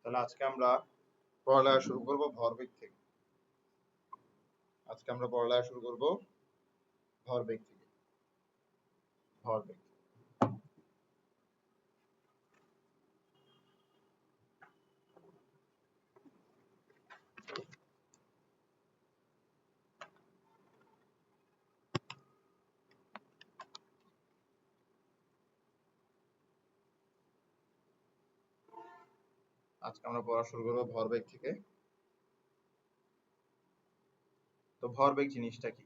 তাহলে আজকে আমরা পড়ালেখা শুরু করব ভরবেগ থেকে। ভরবেগ। আজকে আমরা পড়া শুরু করব ভরবেগ থেকে। তো ভরবেগ জিনিসটা কি?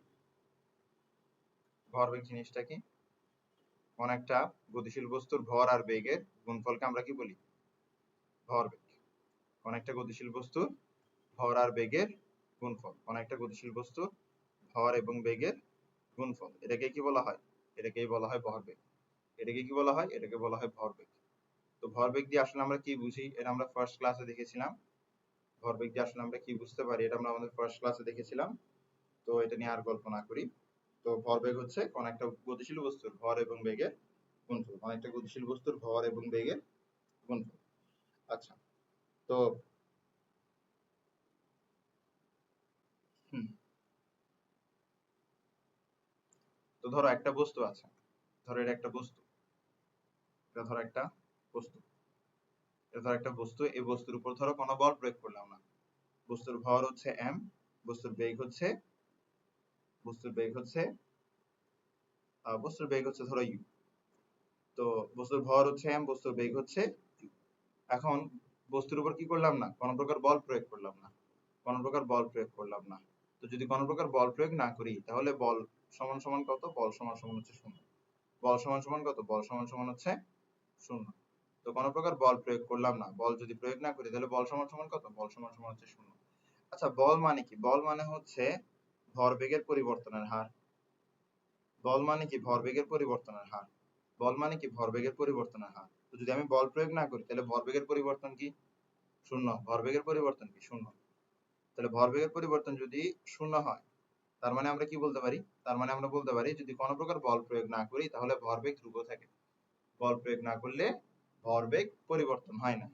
কোন একটা গতিশীল বস্তুর ভর আর বেগের গুণফলকে আমরা কি বলি? ভরবেগ। কোন একটা গতিশীল বস্তুর ভর আর বেগের গুণফল। ভর এবং বেগের গুণফল। এটাকে কি বলা হয়? এটাকেই বলা হয় ভরবেগ। এটাকে বলা হয় ভরবেগ। তো ভরবেগ দিয়ে আসলে আমরা কি বুঝি? এটা আমরা ফার্স্ট ক্লাসে দেখেছিলাম। ভরবেগ দিয়ে আসলে আমরা কি বুঝতে পারি? এটা আমরা আমাদের ফার্স্ট ক্লাসে দেখেছিলাম। তো এটা নিয়ে আর গল্প না করি। তো ভরবেগ হচ্ছে কোন একটা গতিশীল বস্তুর ভর এবং বেগের গুণফল। আচ্ছা, তো ধরো একটা বস্তু আছে। ধরো এটা একটা বস্তু। এই বস্তুর উপর ধরো কোনো বল প্রয়োগ করলাম না। বস্তুর ভর হচ্ছে m, বস্তুর বেগ হচ্ছে ধরো u। তো বস্তুর ভর হচ্ছে m, বস্তুর বেগ হচ্ছে u। এখন বস্তুর উপর কি করলাম না? কোনো প্রকার বল প্রয়োগ করলাম না। তো যদি কোনো প্রকার বল প্রয়োগ না করি তাহলে বল সমান সমান কত? বল সমান সমান হচ্ছে 0। বল সমান সমান কত? বল সমান সমান হচ্ছে 0। তো কোনো প্রকার বল প্রয়োগ করলাম না। বল যদি প্রয়োগ না করি তাহলে বল সমান সমান কত? বল সমান সমান হচ্ছে 0। আচ্ছা, বল মানে কি? বল মানে হচ্ছে ভরবেগের পরিবর্তনের হার। তো যদি আমি বল প্রয়োগ না করি তাহলে ভরবেগের পরিবর্তন কি? 0। তাহলে ভরবেগের পরিবর্তন যদি 0 হয় তার মানে আমরা কি বলতে পারি? যদি কোনো প্রকার বল প্রয়োগ না করি তাহলে ভরবেগ ধ্রুব থাকে। বল প্রয়োগ না করলে ভরবেগ পরিবর্তন হয় না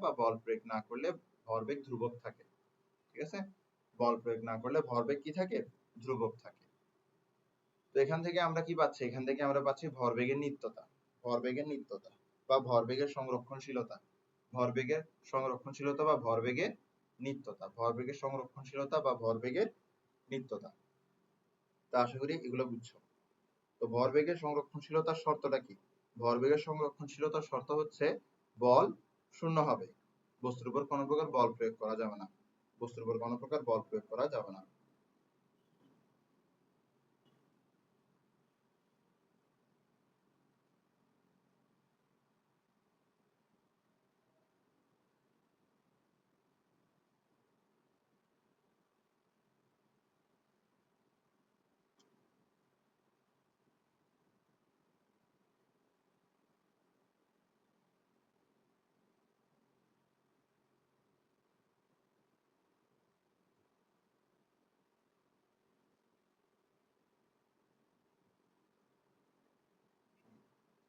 বা বল প্রয়োগ না করলে ভরবেগ ধ্রুবক থাকে। ঠিক আছে? বল প্রয়োগ না করলে ভরবেগ কি থাকে? ধ্রুবক থাকে। তো এখান থেকে আমরা কি পাচ্ছি? ভরবেগের নিত্যতা বা ভরবেগের সংরক্ষণশীলতা। তা আশা করি এগুলো বুঝছো। তো ভরবেগের সংরক্ষণশীলতার শর্তটা কি? ভরবেগের সংরক্ষণশীলতার শর্ত হচ্ছে বল 0 হবে। বস্তুর উপর কোনো প্রকার বল প্রয়োগ করা যাবে না।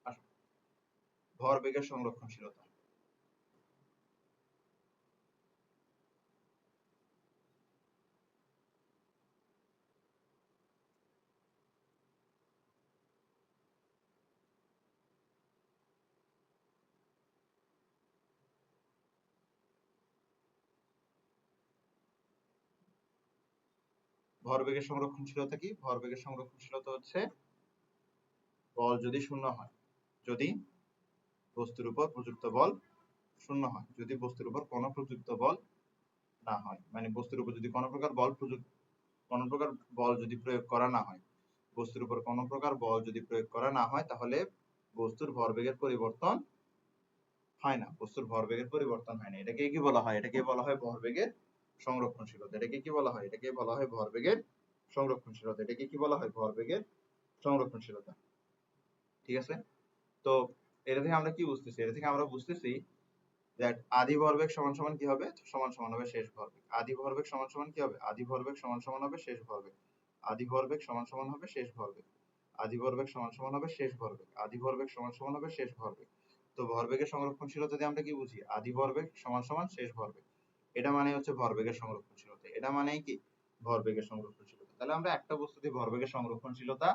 আসো, ভরবেগের সংরক্ষণশীলতা। ভরবেগের সংরক্ষণশীলতা কি? ভরবেগের সংরক্ষণশীলতা হচ্ছে বল যদি 0 হয়, যদি বস্তুর উপর প্রযুক্ত বল 0 হয়, যদি বস্তুর উপর কোনো প্রযুক্ত বল না হয়, মানে বস্তুর উপর যদি কোনো প্রকার বল যদি প্রয়োগ করা না হয়, তাহলে বস্তুর ভরবেগের পরিবর্তন হয় না। এটাকে কি বলা হয়? এটাকে বলা হয় ভরবেগের সংরক্ষণশীলতা। ঠিক আছে? তো এটা থেকে আমরা কি বুঝতেছি? আমরা বুঝতেছি that আদি ভরবেগ সমান সমান কি হবে? সমান সমান হবে শেষ ভরবেগ। আদি ভরবেগ সমান সমান কি হবে? আদি ভরবেগ সমান সমান হবে শেষ ভরবেগ। আদি ভরবেগ সমান সমান হবে শেষ ভরবেগ। তো ভরবেগের সংরক্ষণশীলতা দিয়ে আমরা কি বুঝি? আদি ভরবেগ সমান সমান শেষ ভরবেগ। এটা মানে হচ্ছে ভরবেগের সংরক্ষণশীলতা। এটা মানে কি? ভরবেগের সংরক্ষণশীলতা। তাহলে আমরা একটা বস্তু দিয়ে ভরবেগের সংরক্ষণশীলতা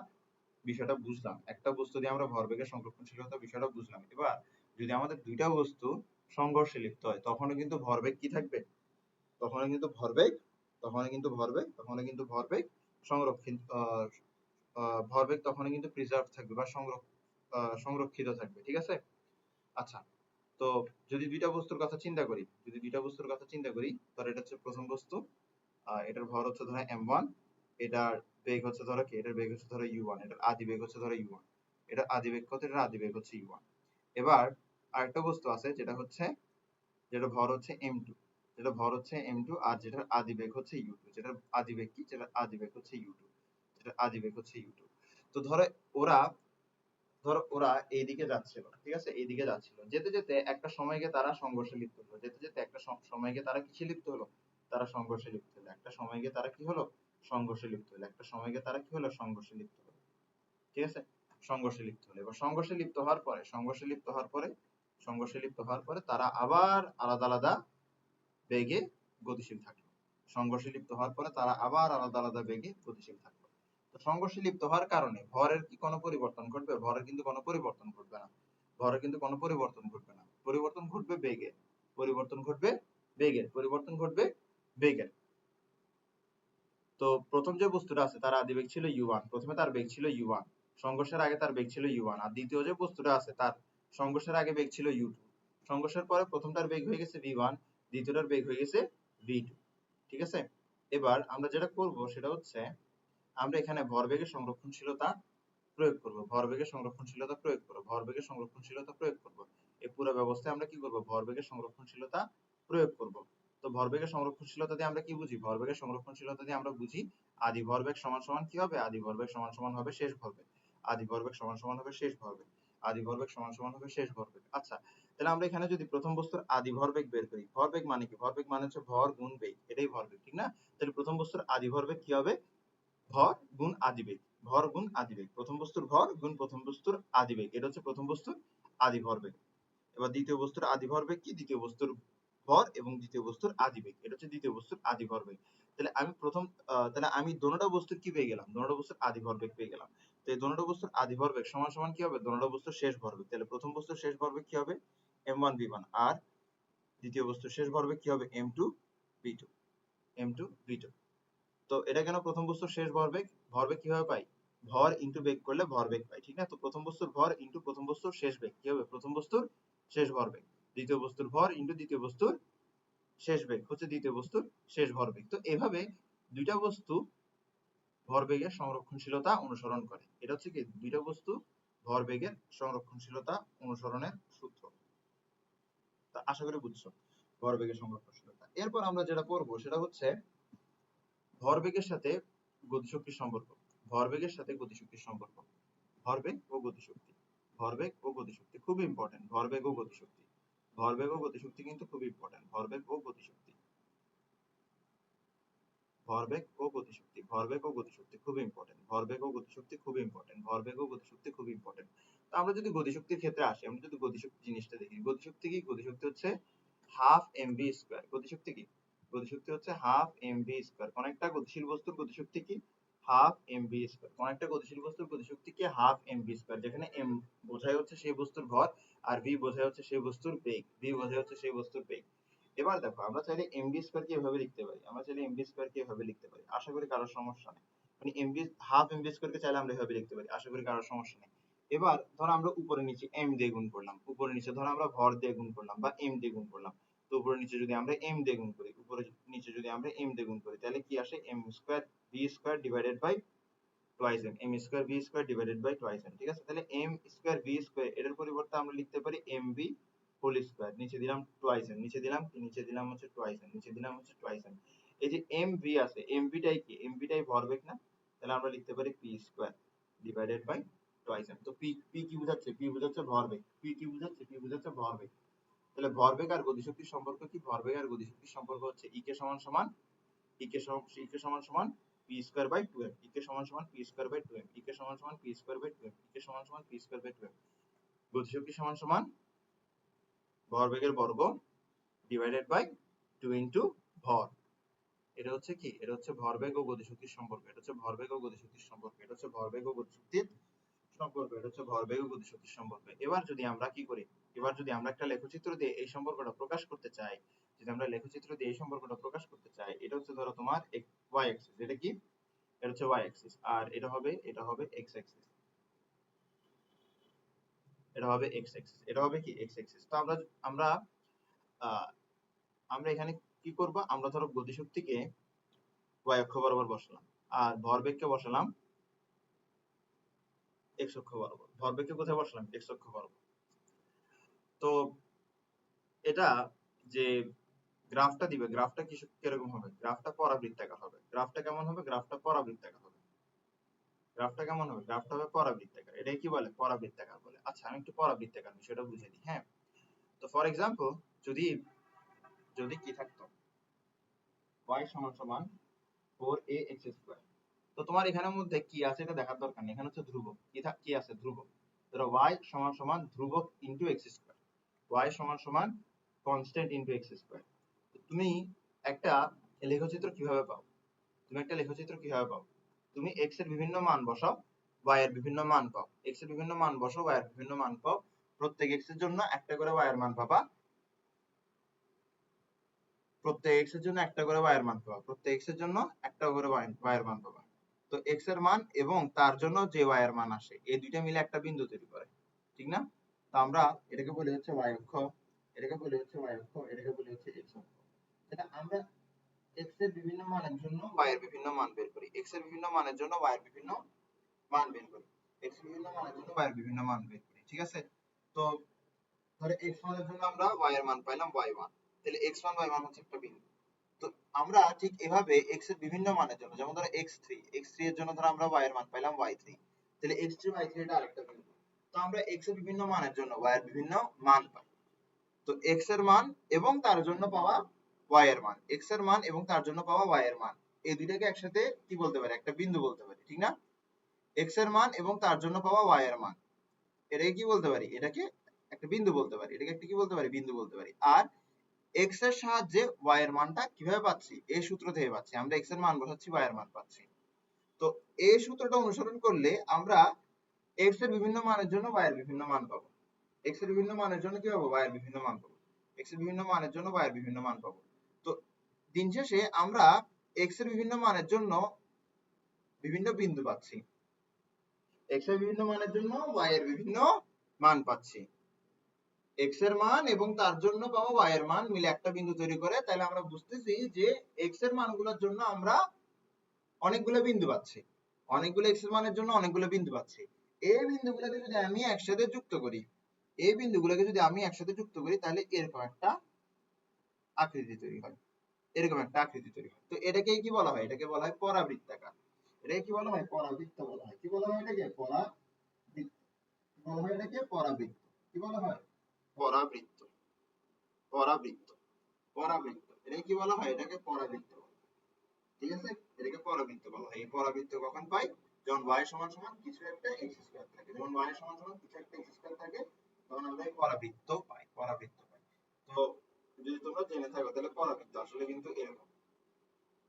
বিষয়টা বুঝলাম। একটা বস্তু দিয়ে আমরা ভরবেগের সংরক্ষণশীলতা বিষয়টা বুঝলাম। এবার যদি আমাদের দুইটা বস্তু সংঘর্ষে লিপ্ত হয় তখনও কিন্তু ভরবেগ কি থাকবে? তখনও কিন্তু ভরবেগ সংরক্ষিত ভরবেগ তখনও কিন্তু প্রিজার্ভ থাকবে বা সংরক্ষিত থাকবে। ঠিক আছে? আচ্ছা, তো যদি দুইটা বস্তুর কথা চিন্তা করি, ধর এটা হচ্ছে প্রথম বস্তু, এটার ভর হচ্ছে ধরো m1, এটার বেগ হচ্ছে ধরো কি? এটার বেগ হচ্ছে ধরো u1, এটার আদি বেগ হচ্ছে ধরো u1, এটার আদি বেগ কত? এটার আদি বেগ হচ্ছে u1। এবার আরেকটা বস্তু আছে যেটা ভর হচ্ছে m2, আর যেটার আদি বেগ হচ্ছে u2, যেটার আদি বেগ কি? যেটার আদি বেগ হচ্ছে u2, তো ধরো ওরা এইদিকে যাচ্ছিল, ঠিক আছে? এইদিকে যাচ্ছিল, যেতে যেতে একটা সময় গিয়ে তারা সংঘর্ষে লিপ্ত হলো, সময় গিয়ে তারা কিসে লিপ্ত হলো? তারা সংঘর্ষে লিপ্ত হলো। একটা সময় গিয়ে তারা কি হলো? সংঘর্ষে লিপ্ত হলো। ঠিক আছে? সংঘর্ষে লিপ্ত হলো। এবার সংঘর্ষে লিপ্ত হওয়ার পরে তারা আবার আলাদা আলাদা বেগে গতিশীল থাকলো। তো সংঘর্ষে লিপ্ত হওয়ার কারণে ভরের কি কোনো পরিবর্তন ঘটবে? ভরের কিন্তু কোনো পরিবর্তন ঘটবে না। পরিবর্তন ঘটবে বেগের। তো প্রথম যে বস্তুটা আছে তার আদি বেগ ছিল u1, প্রথমে তার বেগ ছিল u1, সংঘর্ষের আগে তার বেগ ছিল u1, আর দ্বিতীয় যে বস্তুটা আছে তার সংঘর্ষের আগে বেগ ছিল u2, সংঘর্ষের পরে প্রথমটার বেগ হয়ে গেছে v1, দ্বিতীয়টার বেগ হয়ে গেছে v2। ঠিক আছে? এবার আমরা যেটা করব সেটা হচ্ছে আমরা এখানে ভরবেগের সংরক্ষণশীলতা প্রয়োগ করব। এই পুরো ব্যবস্থায় আমরা কি করব? ভরবেগের সংরক্ষণশীলতা প্রয়োগ করব। তো ভরবেগের সংরক্ষণশীলতা দিয়ে আমরা কি বুঝি? আদি ভরবেগ সমান সমান কি হবে? আদি ভরবেগ সমান সমান হবে শেষ ভরবেগ। আচ্ছা, তাহলে আমরা এখানে যদি প্রথম বস্তুর আদি ভরবেগ বের করি, ভরবেগ মানে কি? ভরবেগ মানে হচ্ছে ভর গুণ বেগ, এটাই ভরবেগ, ঠিক না? তাহলে প্রথম বস্তুর আদি ভরবেগ কি হবে? ভর গুণ আদিবেগ। প্রথম বস্তুর ভর গুণ প্রথম বস্তুর আদিবেগ, এটা হচ্ছে প্রথম বস্তুর আদি ভরবেগ। এবার দ্বিতীয় বস্তুর আদি ভরবেগ কি? দ্বিতীয় বস্তুর ভর এবং দ্বিতীয় বস্তুর আদিবেগ, এটা হচ্ছে দ্বিতীয় বস্তুর আদি ভরবেগ। তাহলে আমি দোনোটা বস্তুর কি পেয়ে গেলাম? দোনোটা বস্তুর আদি ভরবেগ পেয়ে গেলাম। তো এই দোনোটা বস্তুর আদি ভরবেগ সমান সমান কি হবে? দোনোটা বস্তুর শেষ ভরবেগ। তাহলে প্রথম বস্তুর শেষ ভরবেগ কি হবে? m1 v1, আর দ্বিতীয় বস্তুর শেষ ভরবেগ কি হবে? m2 v2। তো এটা কেন প্রথম বস্তুর শেষ ভরবেগ? ভরবেগ কিভাবে পাই? ভর ইনটু বেগ করলে ভরবেগ পাই, ঠিক না? তো প্রথম বস্তুর ভর ইনটু প্রথম বস্তুর শেষ বেগ কি হবে? প্রথম বস্তুর শেষ ভরবেগ। দ্বিতীয় বস্তুর ভর ইনটু দ্বিতীয় বস্তুর শেষ বেগ হচ্ছে দ্বিতীয় বস্তুর শেষ ভরবেগ। তো এভাবে দুইটা বস্তু ভরবেগের সংরক্ষণশীলতা অনুসরণ করে। এটা হচ্ছে কি? দুইটা বস্তু ভরবেগের সংরক্ষণশীলতা অনুসরণের সূত্র। তা আশা করি বুঝছো ভরবেগের সংরক্ষণশীলতা। এরপর আমরা যেটা পড়বো সেটা হচ্ছে ভরবেগের সাথে গতিশক্তির সম্পর্ক। ভরবেগ ও গতিশক্তি খুব ইম্পর্টেন্ট। ভরবেগ ও গতিশক্তি কিন্তু খুব ইম্পর্টেন্ট। ভরবেগ ও গতিশক্তি খুব ইম্পর্টেন্ট। তো আমরা যদি গতিশক্তির ক্ষেত্রে আসি, আমরা যদি গতিশক্তি জিনিসটা দেখি, গতিশক্তি কি? গতিশক্তি হচ্ছে হাফ mv স্কয়ার। গতিশক্তি কি? গতিশক্তি হচ্ছে হাফ mv স্কয়ার। কোন একটা গতিশীল বস্তুর গতিশক্তি কি? Half mv square. কোন একটা গতিশীল বস্তুর গতিশক্তি কি? হাফ mv স্কয়ার, যেখানে m বোঝায় হচ্ছে সেই বস্তুর ভর আর v বোঝায় হচ্ছে সেই বস্তুর বেগ। এবার দেখো, আমরা চাইলে mv স্কয়ার কে এভাবে লিখতে পারি। আশা করি কারোর সমস্যা নেই। মানে হাফ mv স্কয়ার কে চাইলে আমরা এভাবে লিখতে পারি। আশা করি কারোর সমস্যা নেই। এবার ধরো আমরা উপরে নিচে m দিয়ে গুণ করলাম। উপরে নিচে ধরো আমরা ভর দিয়ে গুণ করলাম বা m দিয়ে গুণ করলাম। তো উপরে নিচে যদি আমরা m দিয়ে গুণ করি, তাহলে কি আসে? m square v square divided by twice m। ঠিক আছে? তাহলে m স্কয়ার v স্কয়ার এর পরিবর্তে আমরা লিখতে পারি mv হোল স্কয়ার। নিচে দিলাম টুয়াইস m, নিচে দিলাম হচ্ছে টুয়াইস m। এই যে mv আছে, mv টাই কি? mv টাই ভরবেগ না? তাহলে আমরা লিখতে পারি p square divided by twice m। তো p কি বোঝাচ্ছে? p বোঝাচ্ছে ভরবেগ। ভরবেগ। তাহলে ভরবেগ আর গতিশক্তির সম্পর্ক কি? হচ্ছে e কে সমান সমান p স্কয়ার বাই 2m। গতিশক্তি সমান সমান ভরবেগের বর্গ ডিভাইডেড বাই 2 ইনটু ভর। এটা হচ্ছে কি? এটা হচ্ছে ভরবেগ ও গতিশক্তির সম্পর্ক। এটা হচ্ছে ভরবেগ ও গতিশক্তির সম্পর্ক। এটা হচ্ছে ভরবেগ ও গতিশক্তির সম্পর্ক। এটা হচ্ছে ভরবেগ ও গতিশক্তির সম্পর্ক। এবার যদি আমরা কি করি? এবার যদি আমরা একটা লেখচিত্র দিয়ে এই সম্পর্কটা প্রকাশ করতে চাই, যদি আমরা লেখচিত্র দিয়ে এই সম্পর্কটা প্রকাশ করতে চাই, এটা হচ্ছে ধরো তোমার y অ্যাক্সিস। এটা কি? এটা হচ্ছে y অ্যাক্সিস। আর এটা হবে x অ্যাক্সিস। এটা হবে x অ্যাক্সিস। এটা হবে কি? x Axis. তো আমরা আমরা আহ, আমরা এখানে কি করব? আমরা ধরো গতিশক্তিকে y অক্ষ বরাবর বসালাম আর ভরবেগকে বসালাম x অক্ষ বরাবর। ভরবেগকে কোথায় বসালাম? x অক্ষ বরাবর। তো এটা যে গ্রাফটা দিবে, গ্রাফটা কিরকম হবে? গ্রাফটা পরাবৃত্তাকার হবে। গ্রাফটা কেমন হবে? গ্রাফটা পরাবৃত্তাকার হবে। গ্রাফটা কেমন হবে? গ্রাফটা হবে পরাবৃত্তাকার। এটাই কি বলে? পরাবৃত্তাকার বলে। আচ্ছা, আমি একটু পরাবৃত্তাকার বিষয়টা বুঝিয়ে দিই। হ্যাঁ, তো ফর এক্সাম্পল যদি যদি কি থাকতো, y সমান সমান 4ax²। তো তোমার এখানের মধ্যে কি আছে এটা দেখার দরকার নেই। এখানে হচ্ছে ধ্রুবক। কি আছে? ধ্রুবক। ধরো y সমান সমান ধ্রুবক ইনটু x²। y সমান সমান কনস্ট্যান্ট ইনটু x²। তুমি একটা লেখচিত্র কিভাবে পাও? তুমি x এর বিভিন্ন মান বসাও, y এর বিভিন্ন মান পাও। x এর বিভিন্ন মান বসাও, y এর বিভিন্ন মান পাও। প্রত্যেক x এর জন্য একটা করে y এর মান পাবা। প্রত্যেক x এর জন্য একটা করে y এর মান পাবা। প্রত্যেক x এর জন্য একটা করে y এর মান পাবা। তো x এর মান এবং তার জন্য যে y এর মান আসে, এই দুইটা মিলে একটা বিন্দু তৈরি করে। ঠিক না? তো আমরা এটাকে বলি হচ্ছে y অক্ষ, এটাকে বলি হচ্ছে y অক্ষ, এটাকে বলি হচ্ছে x অক্ষ। এটা আমরা x এর বিভিন্ন মানের জন্য y এর বিভিন্ন মান বের করি। x এর বিভিন্ন মানের জন্য y এর বিভিন্ন মান বের করি। x এর বিভিন্ন মানের জন্য y এর বিভিন্ন মান বের করি। ঠিক আছে? তো ধরে x মানের জন্য আমরা y এর মান পাইলাম y1। তাহলে x1 y1 হচ্ছে একটা বিন্দু। তো আমরা ঠিক এভাবে x এর বিভিন্ন মানের জন্য, যেমন ধরো x3 এর জন্য ধরো আমরা y এর মান পাইলাম y3। তাহলে x3 y3 এটা আরেকটা বিন্দু। তো আমরা x এর বিভিন্ন মানের জন্য y এর বিভিন্ন মান পাই। তো x এর মান এবং তার জন্য পাওয়া y এর মান, x এর মান এবং তার জন্য পাওয়া y এর মান, এই দুইটাকে একসাথে কি বলতে পারি? একটা বিন্দু বলতে পারি। ঠিক না? x এর মান এবং তার জন্য পাওয়া y এর মান, এটাকে কি বলতে পারি? এটাকে একটা বিন্দু বলতে পারি। এটাকে একটা কি বলতে পারি? বিন্দু বলতে পারি। আর x এর সাহায্যে y এর মানটা কিভাবে পাচ্ছি? এই সূত্র থেকে পাচ্ছি। আমরা x এর মান বসাচ্ছি, y এর মান পাচ্ছি। তো এই সূত্রটা অনুসরণ করলে আমরা x এর বিভিন্ন মানের জন্য y এর বিভিন্ন মান পাবো। x এর বিভিন্ন মানের জন্য কি পাবো? y এর বিভিন্ন মান পাবো। x এর বিভিন্ন মানের জন্য y এর বিভিন্ন মান পাবো। তো দিন শেষে আমরা x এর বিভিন্ন মানের জন্য বিভিন্ন বিন্দু পাচ্ছি, x এর বিভিন্ন মানের জন্য y এর বিভিন্ন মান পাচ্ছি। x এর মান এবং তার জন্য পাওয়া y এর মান মিলে একটা বিন্দু তৈরি করে। তাহলে আমরা বুঝতেছি যে x এর মানগুলোর জন্য আমরা অনেকগুলো বিন্দু পাচ্ছি। অনেকগুলো x এর মানের জন্য অনেকগুলো বিন্দু পাচ্ছি। এই বিন্দুগুলোকে যদি আমি একসাথে যুক্ত করি, তাহলে এরকম একটা আকৃতি তৈরি হয়। তো এটাকে কি বলা হয়? এটাকে বলা হয় পরাবৃত্তাকার। এটাকে কি বলা হয়? পরাবৃত্ত বলা হয়। কি বলা হয় এটাকে? পরাবৃত্ত বলা হয়। এটাকে পরাবৃত্ত কি বলা হয়? পরাবৃত্ত। পরাবৃত্ত পরাবৃত্ত এটাকে কি বলা হয়? এটাকে পরাবৃত্ত বলা হয়। ঠিক আছে? এটাকে পরাবৃত্ত বলা হয়। এই পরাবৃত্ত কখন পাই? যখন y সমান সমান কিছু একটা x² থাকে। যখন y সমান সমান কিছু একটা x² থাকে, তখন আমরা এই পরাবৃত্ত পাই। তো যদি তোমরা জেনে থাকো, তাহলে পরাবৃত্ত আসলে কিন্তু এরকম।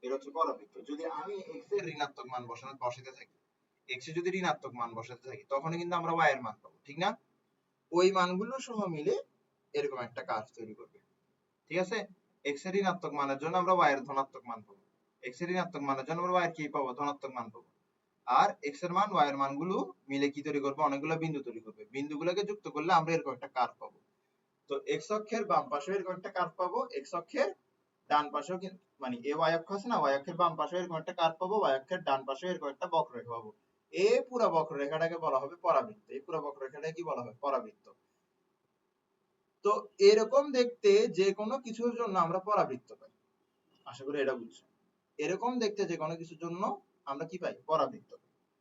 এটা হচ্ছে পরাবৃত্ত। যদি আমি x এর ঋণাত্মক মান বসাতে থাকি, x এর যদি ঋণাত্মক মান বসাতে থাকি, তখনই কিন্তু আমরা y এর মান পাবো। ঠিক না? ওই মানগুলো সহ মিলে এরকম একটা কার্ভ তৈরি করবে। ঠিক আছে? x এর ঋণাত্মক মানের জন্য আমরা y এর ধনাত্মক মান পাবো। x এর ঋণাত্মক মানের জন্য আমরা y এর কি পাবো? ধনাত্মক মান পাবো। আর x এর মান y এর মানগুলো মিলে কি তৈরি করবে? অনেকগুলো বিন্দু তৈরি করবে। বিন্দুগুলোকে যুক্ত করলে আমরা এরকম একটা কার্ভ পাবো। তো x অক্ষের বাম পাশে এরকম একটা কার্ভ পাবো, x অক্ষের ডান পাশেও মানে এই y অক্ষ আছে না, y অক্ষের বাম পাশে এরকম একটা কার্ভ পাবো, y অক্ষের ডান পাশে এরকম একটা বক্ররেখা পাবো। এই পুরো বক্ররেখাটাকে বলা হবে পরাবৃত্ত। এই পুরো বক্ররেখাটাকে কি বলা হয়? পরাবৃত্ত। তো এরকম দেখতে যে কোনো কিছুর জন্য আমরা পরাবৃত্ত পাই। আশা করি এটা বুঝছো। এরকম দেখতে যে কোনো কিছুর জন্য আমরা কি পাই? পরাবৃত্ত।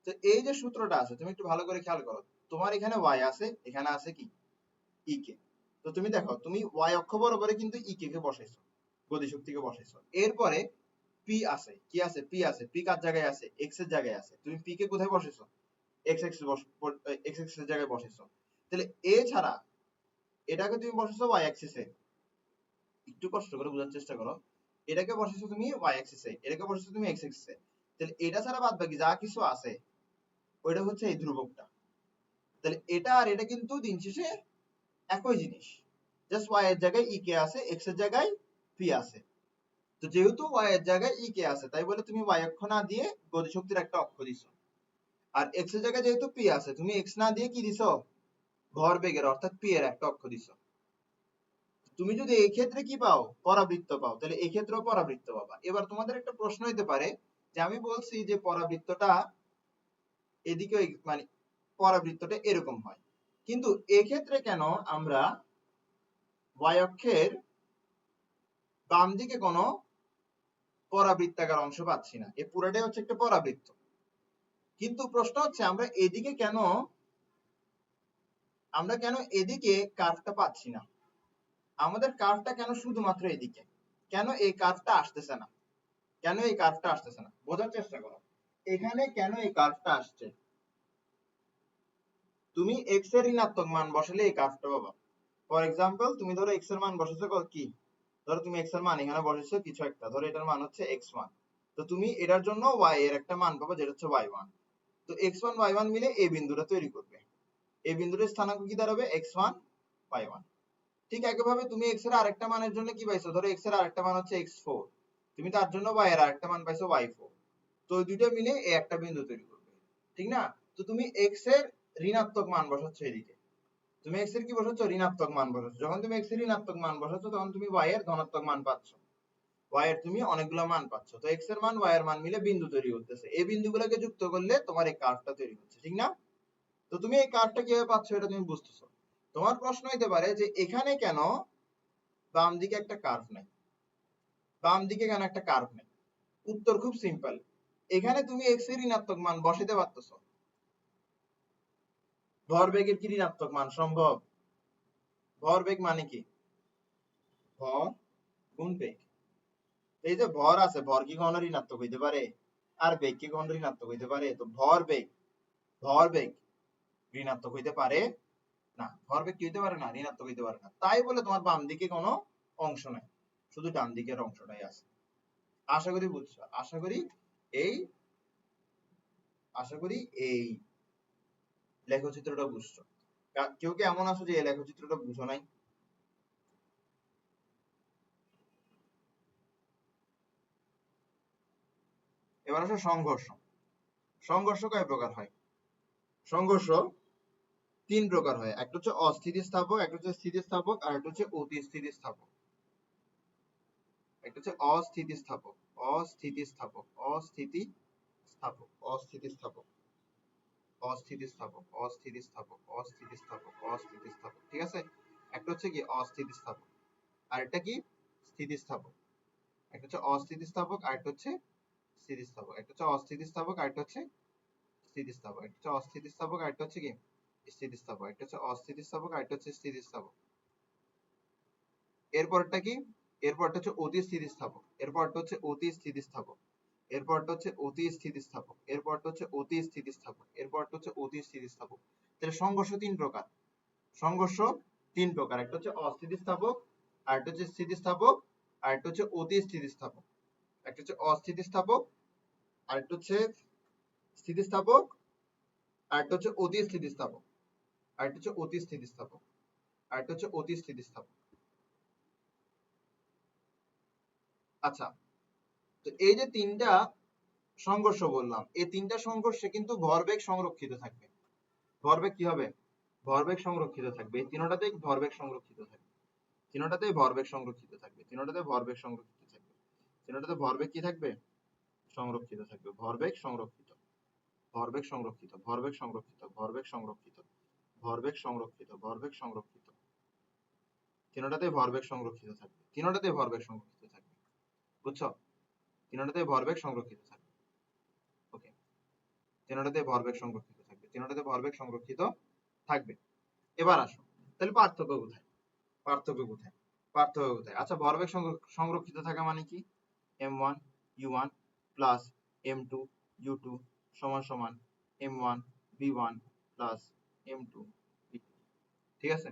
তো এই যে সূত্রটা আছে, তুমি একটু ভালো করে খেয়াল করো। তোমার এখানে y আছে, এখানে আছে কি? e কে। তো তুমি দেখো, তুমি y অক্ষ বরাবরে কিন্তু e কে বসাইছো, গতিশক্তিকে বসাইছো। এরপরে p আছে, কি আছে? p আছে। p কার জায়গায় আছে? x এর জায়গায় আছে। তুমি p কে কোথায় বসাইছো? x এর জায়গায় বসাইছো। তাহলে এ ছাড়া এটাকে তুমি বসেছো ওয়াই অ্যাক্সিসে, একটু কষ্ট করে বোঝার চেষ্টা করো। এটাকে বসেছো তুমি ওয়াই অ্যাক্সিসে, এটাকে বসেছো তুমি এক্স অ্যাক্সিসে। তাহলে এটা ছাড়া বাদ বাকি যা কিছু আছে ওইটা হচ্ছে এই ধ্রুবকটা। তাহলে এটা আর এটা কিন্তু দিন শেষে একই জিনিস, জাস্ট ওয়াই এর জায়গায় ই কে আছে, এক্স এর জায়গায় পি আছে। তো যেহেতু ওয়াই এর জায়গায় ই কে আছে তাই বলে তুমি ওয়াই অক্ষ না দিয়ে গতিশক্তির একটা অক্ষ দিছো, আর এক্স এর জায়গায় যেহেতু পি আছে তুমি এক্স না দিয়ে কি দিছো, ভরবেগের অর্থাৎ পি এর একটা অক্ষ দিছো। তুমি যদি এই ক্ষেত্রে কি পাও, পরাবৃত্ত পাও, তাহলে এই ক্ষেত্রেও পরাবৃত্ত পাবা। এবার তোমাদের একটা প্রশ্ন হইতে পারে যে আমি বলছি যে পরাবৃত্তটা এদিকে মানে পরাবৃত্তটা এরকম হয়, কিন্তু এক্ষেত্রে কেন আমরা ওয়াই অক্ষের বাম দিকে কোনো পরাবৃত্তাকার অংশ পাচ্ছি না? এই পুরোটাই হচ্ছে একটা পরাবৃত্ত, কিন্তু প্রশ্ন হচ্ছে আমরা কেন এদিকে কার্ভটা পাচ্ছি না? আমাদের কার্ভটা কেন শুধুমাত্র এদিকে, কেন এই কার্ভটা আসতেছে না? কেন এই কার্ভটা আসতেছে না বোঝার চেষ্টা করো। এখানে কেন এই কার্ভটা আসছে? তুমি এক্স এর ঋণাত্মক মান বসালে এই কার্ভটা পাবা। ফর এক্সাম্পল তুমি ধরো এক্স এর মান বসেছো কি, ধরো তুমি এক্স এর মান এখানে বসেছো কিছু একটা, ধরো এটার মান হচ্ছে x1, তো তুমি এটার জন্য y এর একটা মান পাবে যেটা হচ্ছে y1। তো x1 y1 মিলে এই বিন্দুটা তৈরি করবে, এই বিন্দুটার স্থানাঙ্ক কি দাঁড়াবে, x1 y1। ঠিক একইভাবে তুমি x এর আরেকটা মানের জন্য কি পাইছো, ধরো x এর আরেকটা মান হচ্ছে x4, তুমি তার জন্য y এর আরেকটা মান পাইছো y4। তো ওই দুটো মিলে এই একটা বিন্দু তৈরি করবে, ঠিক না? তো তুমি x এর ঋণাত্মক মান বসাচ্ছ এদিকে, তুমি x এর কি বসাচ্ছ, ঋণাত্মক মান বসাচ্ছ। যখন তুমি x এর ঋণাত্মক মান বসাচ্ছ তখন তুমি y এর ধনাত্মক মান পাচ্ছ, y এর তুমি অনেকগুলো মান পাচ্ছ। তো x এর মান y এর মান মিলে বিন্দু তৈরি করতেছে, এই বিন্দুগুলোকে যুক্ত করলে তোমার এই কার্ভটা তৈরি হচ্ছে, ঠিক না? তো তুমি এই কার্ভটা কিভাবে পাচ্ছ এটা তুমি বুঝতেছো। তোমার প্রশ্ন হইতে পারে যে এখানে কেন বাম দিকে একটা কার্ভ নাই, বাম দিকে কেন একটা কার্ভ নাই? উত্তর খুব সিম্পল, এখানে তুমি x এর ঋণাত্মক মান বসাতে পারতেছো, ভরবেগের কি ঋণাত্মক মান সম্ভব? ভরবেগ মানে কি, ভর গুণ বেগ। এই যে ভর আছে, ভর কি কখনো ঋণাত্মক হইতে পারে? আর বেগ কি কখনো ঋণাত্মক হইতে পারে? তো ভরবেগ ঋণাত্মক হইতে পারে না, ভরবেগ কি হইতে পারে না, ঋণাত্মক হইতে পারে না। তাই বলে তোমার বাম দিকে কোনো অংশ নাই, শুধু ডান দিকের অংশটাই আছে। আশা করি বুঝছো, এই আশা করি এই লেখচিত্রটা বুঝছো। কেউ কি এমন আছো যে এই লেখচিত্রটা বুঝো নাই? এবার আসো সংঘর্ষ। সংঘর্ষ কয় প্রকার হয়? সংঘর্ষ তিন প্রকার হয়, একটা হচ্ছে অস্থিতিস্থাপক, একটা হচ্ছে স্থিতিস্থাপক, আর একটা হচ্ছে অতিস্থিতিস্থাপক। একটা হচ্ছে অস্থিতিস্থাপক, অস্থিতিস্থাপক, অস্থিতিস্থাপক, অস্থিতিস্থাপক, অস্থিতিস্থাপক, অস্থিতিস্থাপক, অস্থিতিস্থাপক, অস্থিতিস্থাপক, ঠিক আছে? একটা হচ্ছে কি অস্থিতিস্থাপক, আর একটা কি স্থিতিস্থাপক। একটা হচ্ছে অস্থিতিস্থাপক, আর একটা হচ্ছে স্থিতিস্থাপক। একটা হচ্ছে অস্থিতিস্থাপক, আর একটা হচ্ছে স্থিতিস্থাপক। একটা হচ্ছে অস্থিতিস্থাপক, আর একটা হচ্ছে কি স্থিতিস্থাপক। একটা হচ্ছে অস্থিতিস্থাপক, আর একটা হচ্ছে স্থিতিস্থাপক। এরপরটা কি, এরপরটা হচ্ছে অতি স্থিতিস্থাপক, এরপরটা হচ্ছে অতি স্থিতিস্থাপক, এরপরটা হচ্ছে অতি স্থিতিস্থাপক, এরপরটা হচ্ছে অতি স্থিতিস্থাপক, এরপরটা হচ্ছে অতি স্থিতিস্থাপক। তাহলে সংঘর্ষ তিন প্রকার, সংঘর্ষ তিন প্রকার, একটা হচ্ছে অস্থিতিস্থাপক, আর একটা হচ্ছে স্থিতিস্থাপক, আর একটা হচ্ছে অতি স্থিতিস্থাপক। একটা হচ্ছে অস্থিতিস্থাপক, আর একটা হচ্ছে স্থিতিস্থাপক, আর একটা হচ্ছে অতি স্থিতিস্থাপক, আর একটা হচ্ছে অতি স্থিতিস্থাপক, আর একটা হচ্ছে অতি স্থিতিস্থাপক। আচ্ছা, তো এই যে তিনটা সংঘর্ষ বললাম, এই তিনটা সংঘর্ষে কিন্তু ভরবেগ সংরক্ষিত থাকবে। ভরবেগ কি হবে, ভরবেগ সংরক্ষিত থাকবে, এই তিনটাতেই ভরবেগ সংরক্ষিত থাকবে, তিনটাতেই ভরবেগ সংরক্ষিত থাকবে, তিনটাতে ভরবেগ সংরক্ষিত থাকবে, তিনটাতে ভরবেগ কি থাকবে, সংরক্ষিত থাকবে। ভরবেগ সংরক্ষিত, ভরবেগ সংরক্ষিত, ভরবেগ সংরক্ষিত, ভরবেগ সংরক্ষিত, ভরবেগ সংরক্ষিত, ভরবেগ সংরক্ষিত, তিনটাতে ভরবেগ সংরক্ষিত থাকবে, তিনটাতে ভরবেগ সংরক্ষিত থাকবে, বুঝছো? তিনটাতে ভরবেগ সংরক্ষিত থাকবে, ওকে, তিনটাতে ভরবেগ সংরক্ষিত থাকবে, তিনটাতে ভরবেগ সংরক্ষিত থাকবে। এবার আসো, তাহলে পার্থক্য কোথায়, পার্থক্য কোথায়, পার্থক্য কোথায়? আচ্ছা, ভরবেগ সংরক্ষিত থাকা মানে কি, m1 u1 plus m2 u2 সমান সমান m1 v1 plus m2 v2, ঠিক আছে?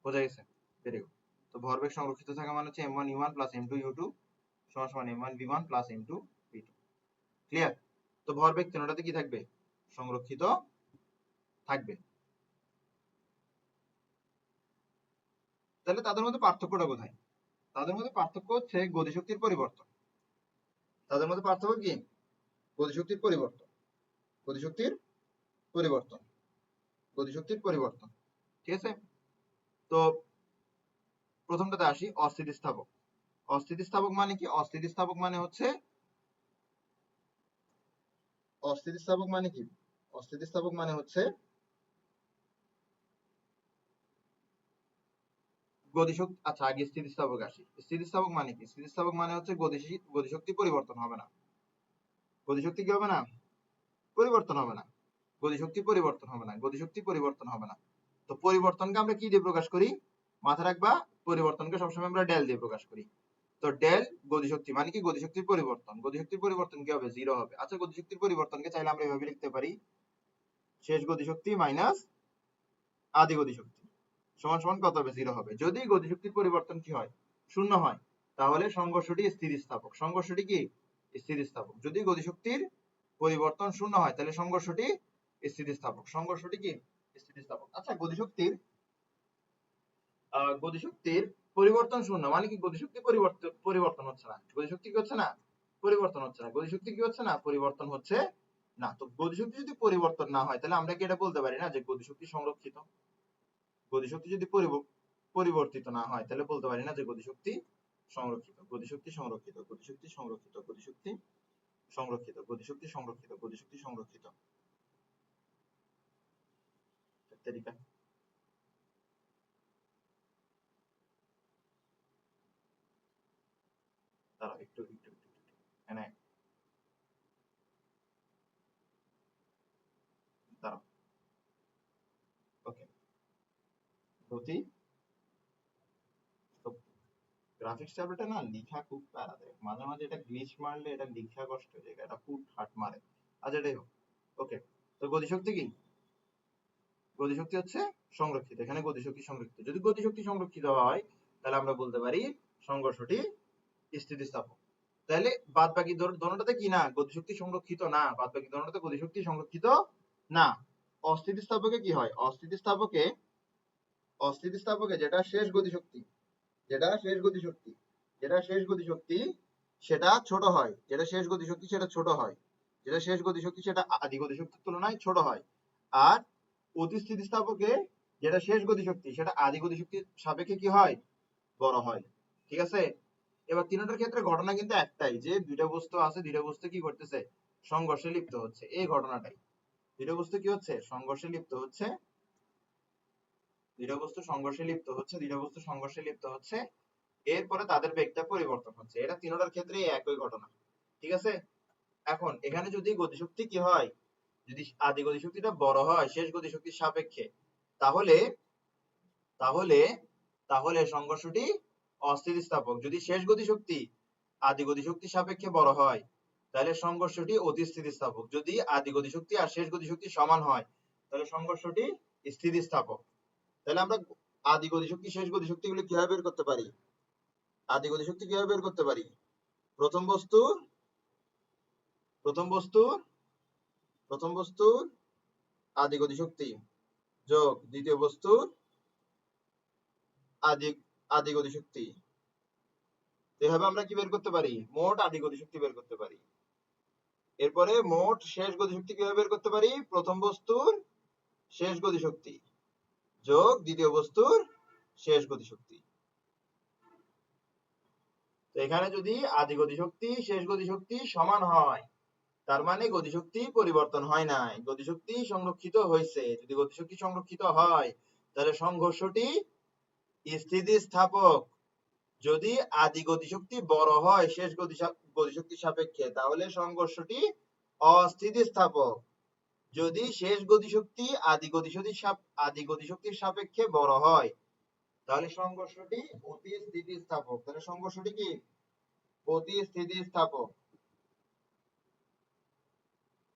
বোঝা গেছে? Very good. তো ভরবেগ সংরক্ষিত থাকা মানে হচ্ছে m1 u1 plus m2 u2 সমান সমান m1 v1 plus m2 v2। Clear? তো ভরবেগ তিনটাতে কি থাকবে? সংরক্ষিত থাকবে। তাহলে তাদের মধ্যে পার্থক্যটা কোথায়? তাদের মধ্যে পার্থক্য হচ্ছে গতিশক্তির পরিবর্তন। তাদের মধ্যে পার্থক্য কি? গতিশক্তির পরিবর্তন, গতিশক্তির পরিবর্তন, গতিশক্তির পরিবর্তন। ঠিক আছে? তো প্রথমটাতে আসি, অস্থিতিস্থাপক। অস্থিতিস্থাপক মানে কি? অস্থিতিস্থাপক মানে হচ্ছে, অস্থিতিস্থাপক মানে কি? অস্থিতিস্থাপক মানে হচ্ছে গতিশক্তি। আচ্ছা, আগে স্থিতিস্থাপক আসি। স্থিতিস্থাপক মানে কি? স্থিতিস্থাপক মানে হচ্ছে গতিশক্তি পরিবর্তন হবে না। গতিশক্তি কি হবে না? পরিবর্তন হবে না। গতিশক্তি পরিবর্তন হবে না। গতিশক্তি পরিবর্তন হবে না। তো পরিবর্তনকে আমরা কি দিয়ে প্রকাশ করি? মাথা রাখবা, পরিবর্তনকে সবসময় আমরা ডেল দিয়ে প্রকাশ করি। তো ডেল গতিশক্তি মানে কি? গতিশক্তির পরিবর্তন। গতিশক্তির পরিবর্তন কি হবে? জিরো হবে। আচ্ছা, গতিশক্তির পরিবর্তনকে চাইলে আমরা এভাবে লিখতে পারি, শেষ গতিশক্তি মাইনাস আদি গতিশক্তি সমান সমান কত হবে? জিরো হবে। যদি গতিশক্তির পরিবর্তন কি হয়? শূন্য হয়, তাহলে সংঘর্ষটি স্থিতিস্থাপক। সংঘর্ষটি কি? স্থিতিস্থাপক। যদি গতিশক্তির পরিবর্তন শূন্য হয়, তাহলে সংঘর্ষটি স্থিতিস্থাপক। সংঘর্ষটি কি? স্থিতিস্থাপক। আচ্ছা, গতিশক্তির পরিবর্তন শূন্য মানে কি? গতিশক্তি পরিবর্তন হচ্ছে না। গতিশক্তি কি হচ্ছে না? পরিবর্তন হচ্ছে না। গতিশক্তি কি হচ্ছে না? পরিবর্তন হচ্ছে না। তো গতিশক্তি যদি পরিবর্তন না হয়, তাহলে আমরা কি এটা বলতে পারি না যে গতিশক্তি সংরক্ষিত? গতিশক্তি যদি পরিবর্তিত না হয়, তাহলে বলতে পারি না যে গতিশক্তি সংরক্ষিত। গতিশক্তি সংরক্ষিত, গতিশক্তি সংরক্ষিত, গতিশক্তি সংরক্ষিত, গতিশক্তি সংরক্ষিত, গতিশক্তি সংরক্ষিত। তালিকা দাঁড়াও, একটু এনে দাঁড়াও। ওকে, গতি গ্রাফিক্স ট্যাবলেটে না লিখা খুব প্যারা দেয়, মাঝে মাঝে এটা গ্লিচ মারলে এটা লিখা কষ্ট হয়ে যায়, এটা খুব হাট মারে। আচ্ছা, এটাই হোক। ওকে, তো গতিশক্তি কি? গতিশক্তি হচ্ছে সংরক্ষিত। এখানে গতিশক্তি সংরক্ষিত। যদি গতিশক্তি সংরক্ষিত হয়, তাহলে আমরা বলতে পারি সংঘর্ষটি স্থিতিস্থাপক। তাহলে বাদ বাকি দোনোটাতে কি না? গতিশক্তি সংরক্ষিত না। বাদ বাকি দোনোটাতে গতিশক্তি সংরক্ষিত না। অস্থিতিস্থাপকে কি হয়? অস্থিতিস্থাপকে যেটা শেষ গতিশক্তি, যেটা শেষ গতিশক্তি, যেটা শেষ গতিশক্তি সেটা ছোট হয়। যেটা শেষ গতিশক্তি সেটা ছোট হয়। যেটা শেষ গতিশক্তি সেটা আদি গতিশক্তির তুলনায় ছোট হয়। আর অতি স্থিতিস্থাপকে যেটা শেষ গতিশক্তি সেটা আদি গতিশক্তির সাপেক্ষে কি হয়? বড় হয়। ঠিক আছে? এবার তিনটার ক্ষেত্রে ঘটনা কিন্তু একটাই, যে দুইটা বস্তু আছে, দুইটা বস্তু কি করতেছে? সংঘর্ষে লিপ্ত হচ্ছে। এই ঘটনাটাই। দুইটা বস্তু কি হচ্ছে? সংঘর্ষে লিপ্ত হচ্ছে। দুইটা বস্তু সংঘর্ষে লিপ্ত হচ্ছে। দুইটা বস্তু সংঘর্ষে লিপ্ত হচ্ছে। এরপরে তাদের বেগটা পরিবর্তন হচ্ছে। এটা তিনটার ক্ষেত্রে একই ঘটনা। ঠিক আছে? এখন এখানে যদি গতিশক্তি কি হয়? যদি আদি গতিশক্তিটা বড় হয় শেষ গতিশক্তির সাপেক্ষে, তাহলে তাহলে তাহলে সংঘর্ষটি অস্থিতিস্থাপক। যদি শেষ গতিশক্তি আদি গতিশক্তির সাপেক্ষে বড় হয়, তাহলে সংঘর্ষটি অতি স্থিতিস্থাপক। যদি আদি গতিশক্তি আর শেষ গতিশক্তি সমান হয়, তাহলে সংঘর্ষটি স্থিতিস্থাপক। তাহলে আমরা আদি গতিশক্তি শেষ গতিশক্তি গুলো কিভাবে বের করতে পারি? আদি গতিশক্তি কিভাবে বের করতে পারি? প্রথম বস্তুর প্রথম বস্তুর প্রথম বস্তুর আদি গতিশক্তি যোগ দ্বিতীয় বস্তুর আদি আদি গতিশক্তি। এভাবে আমরা কি বের করতে পারি? মোট আদি গতিশক্তি বের করতে পারি। এরপরে মোট শেষ গতিশক্তি কিভাবে বের করতে পারি? প্রথম বস্তুর শেষ গতিশক্তি যোগ দ্বিতীয় বস্তুর শেষ গতিশক্তি। তো এখানে যদি আদি গতিশক্তি শেষ গতিশক্তি সমান হয়, তার মানে গতিশক্তি পরিবর্তন হয় নাই, গতিশক্তি সংরক্ষিত হয়েছে। যদি গতিশক্তি সংরক্ষিত হয়, তাহলে সংঘর্ষটি স্থিতিস্থাপক। যদি আদি গতিশক্তি বড় হয় শেষ গতিশক্তির সাপেক্ষে, তাহলে সংঘর্ষটি অস্থিতিস্থাপক। যদি শেষ গতিশক্তি আদি গতিশক্তির সাপেক্ষে বড় হয়, তাহলে সংঘর্ষটি অতি স্থিতিস্থাপক। তাহলে সংঘর্ষটি কি? অতি স্থিতিস্থাপক।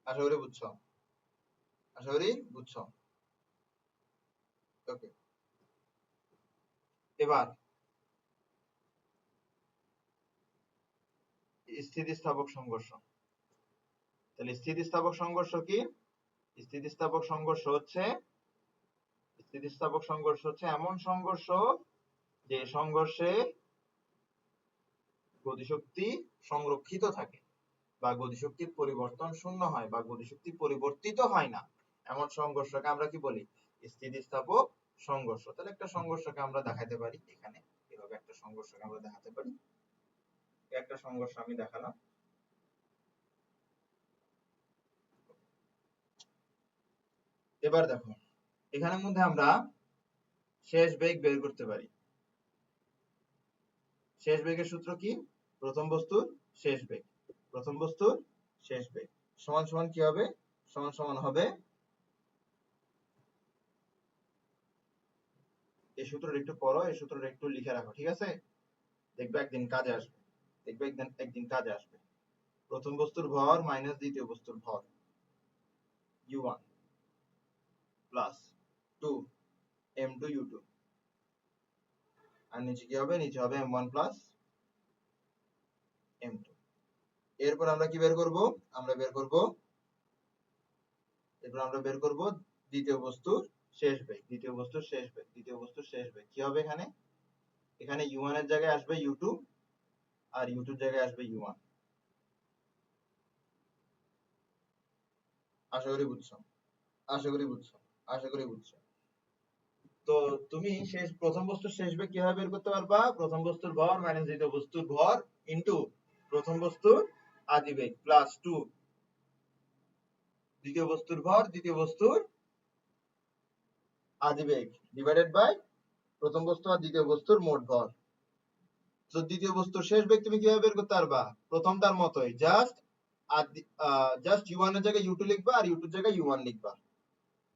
আশা করি বুঝছো। আশা করি বুঝছো। ওকে। এবার স্থিতিস্থাপক সংঘর্ষ। তাহলে স্থিতিস্থাপক সংঘর্ষ কি? স্থিতিস্থাপক সংঘর্ষ হচ্ছে এমন সংঘর্ষ যে সংঘর্ষে গতিশক্তি সংরক্ষিত থাকে বা গতিশক্তির পরিবর্তন শূন্য হয় বা গতিশক্তি পরিবর্তিত হয় না, এমন সংঘর্ষকে আমরা কি বলি? স্থিতিস্থাপক সংঘর্ষ। তাহলে একটা সংঘর্ষকে আমরা দেখাতে পারি এখানে, এভাবে একটা সংঘর্ষকে আমরা দেখাতে পারি। একটা সংঘর্ষ আমি দেখালাম। এবার দেখো এখানের মধ্যে আমরা শেষ বেগ বের করতে পারি। শেষ বেগের সূত্র কি? প্রথম বস্তুর শেষ বেগ, প্রথম বস্তুর শেষ বেগ সমান সমান কি হবে? সমান সমান হবে, এই সূত্রটা একটু পড়ো, এই সূত্রটা একটু লিখে রাখো, ঠিক আছে? দেখবে একদিন কাজে আসবে, দেখবে একদিন কাজে আসবে। প্রথম বস্তুর ভর মাইনাস দ্বিতীয় বস্তুর ভর u1 প্লাস 2 m2 u2, আর নিচে কি হবে? নিচে হবে m1 প্লাস m2। এরপর আমরা কি বের করব? আমরা বের করব, এরপর আমরা বের করব দ্বিতীয় বস্তুর শেষ বেগ, দ্বিতীয় বস্তুর শেষ বেগ, দ্বিতীয় বস্তুর শেষ বেগ কি হবে? এখানে এখানে u1 এর জায়গায় আসবে u2 আর u2 এর জায়গায় আসবে u1। আশা করি বুঝছো, আশা করি বুঝছো, আশা করি বুঝছো। তো তুমি প্রথম বস্তুর শেষ বেগ কিভাবে বের করতে পারবা? প্রথম বস্তুর ভর মাইনাস দ্বিতীয় বস্তুর ভর ইনটু প্রথম বস্তুর আদি বেগ প্লাস 2 দ্বিতীয় বস্তুর ভর দ্বিতীয় বস্তুর আদি বেগ ডিভাইডেড বাই প্রথম বস্তু আর দ্বিতীয় বস্তুর মোট ভর। তো দ্বিতীয় বস্তুর শেষ বেগ তুমি কিভাবে বের করতে পারবা? প্রথমটার মতোই, জাস্ট u1 এর জায়গায় u2 লিখবা আর u2 এর জায়গায় u1 লিখবা।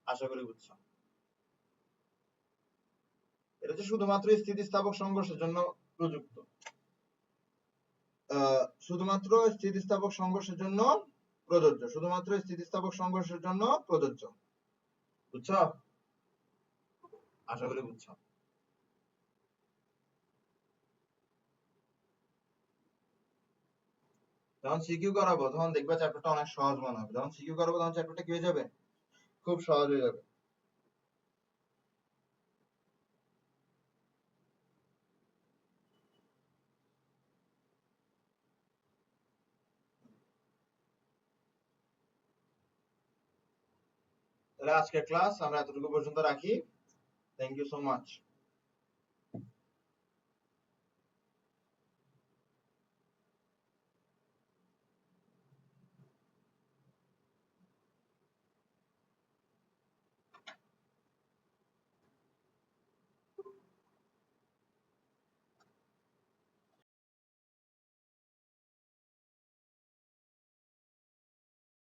আশা করি বুঝছো। এটা হচ্ছে শুধুমাত্র স্থিতিস্থাপক সংঘর্ষের জন্য প্রযুক্ত, শুধুমাত্র স্থিতিস্থাপক সংঘর্ষের জন্য প্রযোজ্য, শুধুমাত্র স্থিতিস্থাপক সংঘর্ষের জন্য প্রযোজ্য। বুঝছো? আশা করি বুঝছো। যখন সিকিউ করাবো তখন দেখবা চ্যাপ্টারটা অনেক সহজ মনে হবে, যখন সিকিউ করাবো তখন চ্যাপ্টারটা কি হয়ে যাবে? খুব সহজ হয়ে যাবে। তাহলে আজকের ক্লাস আমরা এতটুকু পর্যন্ত রাখি। Thank you so much.